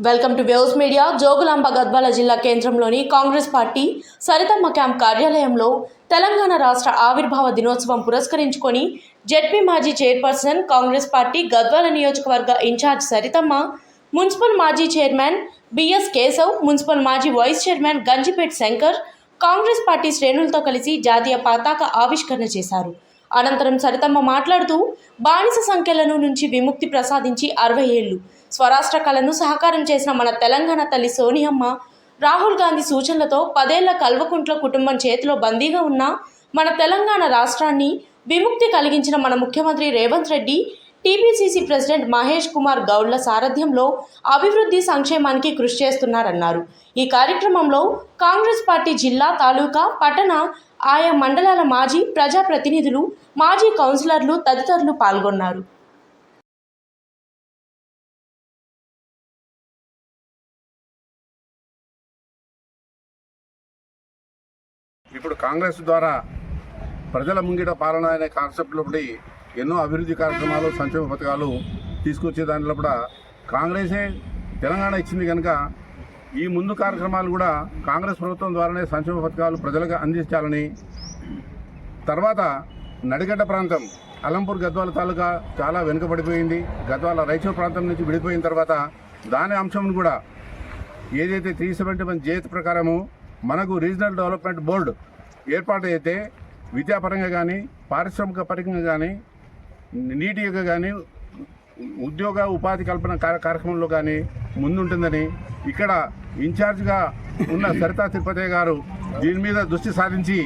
Welcome to waves media. Jogulamba Gadwal జిల్లా కేంద్రంలోని Congress party Saritamma camp కార్యాలయంలో తెలంగాణ రాష్ట్ర ఆవిర్భావ దినోత్సవం పురస్కరించుకొని జెడ్పీ మాజీ చైర్పర్సన్, కాంగ్రెస్ పార్టీ గద్వాల నియోజకవర్గ ఇన్ఛార్జ్ సరితమ్మ, మున్సిపల్ మాజీ చైర్మన్ బిఎస్ కేశవ్, మున్సిపల్ మాజీ vice chairman Ganjipet Shankar Congress party శ్రేణులతో కలిసి జాతీయ పతాక ఆవిష్కరణ చేశారు. అనంతరం సరితమ్మ మాట్లాడుతూ, బానిస సంఖ్యలను నుంచి విముక్తి ప్రసాదించి 60 ఏళ్లు స్వరాష్ట్ర కళను సహకారం చేసిన మన తెలంగాణ తల్లి సోనియమ్మ, రాహుల్ గాంధీ సూచనలతో 10 ఏళ్ల కల్వకుంట్ల కుటుంబం చేతిలో బందీగా ఉన్న మన తెలంగాణ రాష్ట్రాన్ని విముక్తి కలిగించిన మన ముఖ్యమంత్రి రేవంత్ రెడ్డి, టీపీసీసీ ప్రెసిడెంట్ మహేష్ కుమార్ గౌడ్ల సారథ్యంలో అభివృద్ధి సంక్షేమానికి కృషి చేస్తున్నారన్నారు. ఈ కార్యక్రమంలో కాంగ్రెస్ పార్టీ జిల్లా, తాలూకా, పట్టణ, ఆయా మండలాల మాజీ ప్రజాప్రతినిధులు, మాజీ కౌన్సిలర్లు తదితరులు పాల్గొన్నారు. ఇప్పుడు కాంగ్రెస్ ద్వారా ప్రజల ముంగిట పాలన అనే కాన్సెప్ట్లో ఎన్నో అభివృద్ధి కార్యక్రమాలు, సంక్షేమ పథకాలు తీసుకొచ్చే దాంట్లో కూడా కాంగ్రెసే తెలంగాణ ఇచ్చింది కనుక ఈ ముందు కార్యక్రమాలు కూడా కాంగ్రెస్ ప్రభుత్వం ద్వారానే సంక్షేమ పథకాలు ప్రజలకు అందించాలని, తర్వాత నడిగడ్డ ప్రాంతం అలంపూర్ గద్వాల తాలూకా చాలా వెనుకబడిపోయింది. గద్వాల రైచూర్ ప్రాంతం నుంచి విడిపోయిన తర్వాత దాని అంశం కూడా ఏదైతే 371 జేత్ ప్రకారము మనకు రీజనల్ డెవలప్మెంట్ బోర్డు ఏర్పాటు అయితే విద్యాపరంగా కానీ, పారిశ్రామిక పరంగా కానీ, నీటిగా కానీ, ఉద్యోగ ఉపాధి కల్పన కార్యక్రమంలో కానీ ముందుంటుందని ఇక్కడ ఇన్ఛార్జ్గా ఉన్న సరితా తిరుపతి గారు దీని మీద దృష్టి సాధించి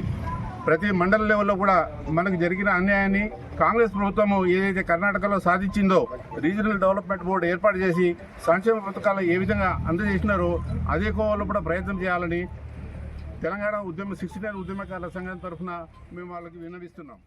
ప్రతి మండల లెవెల్లో కూడా మనకు జరిగిన అన్యాయాన్ని కాంగ్రెస్ ప్రభుత్వము ఏదైతే కర్ణాటకలో సాధించిందో రీజనల్ డెవలప్మెంట్ బోర్డు ఏర్పాటు చేసి సంక్షేమ పథకాలు ఏ విధంగా అందజేసినారో అదే కోవలో కూడా ప్రయత్నం చేయాలని తెలంగాణ 69 ఉద్యమకారుల సంఘం తరఫున మేము వాళ్ళకి విన్నవిస్తున్నాం.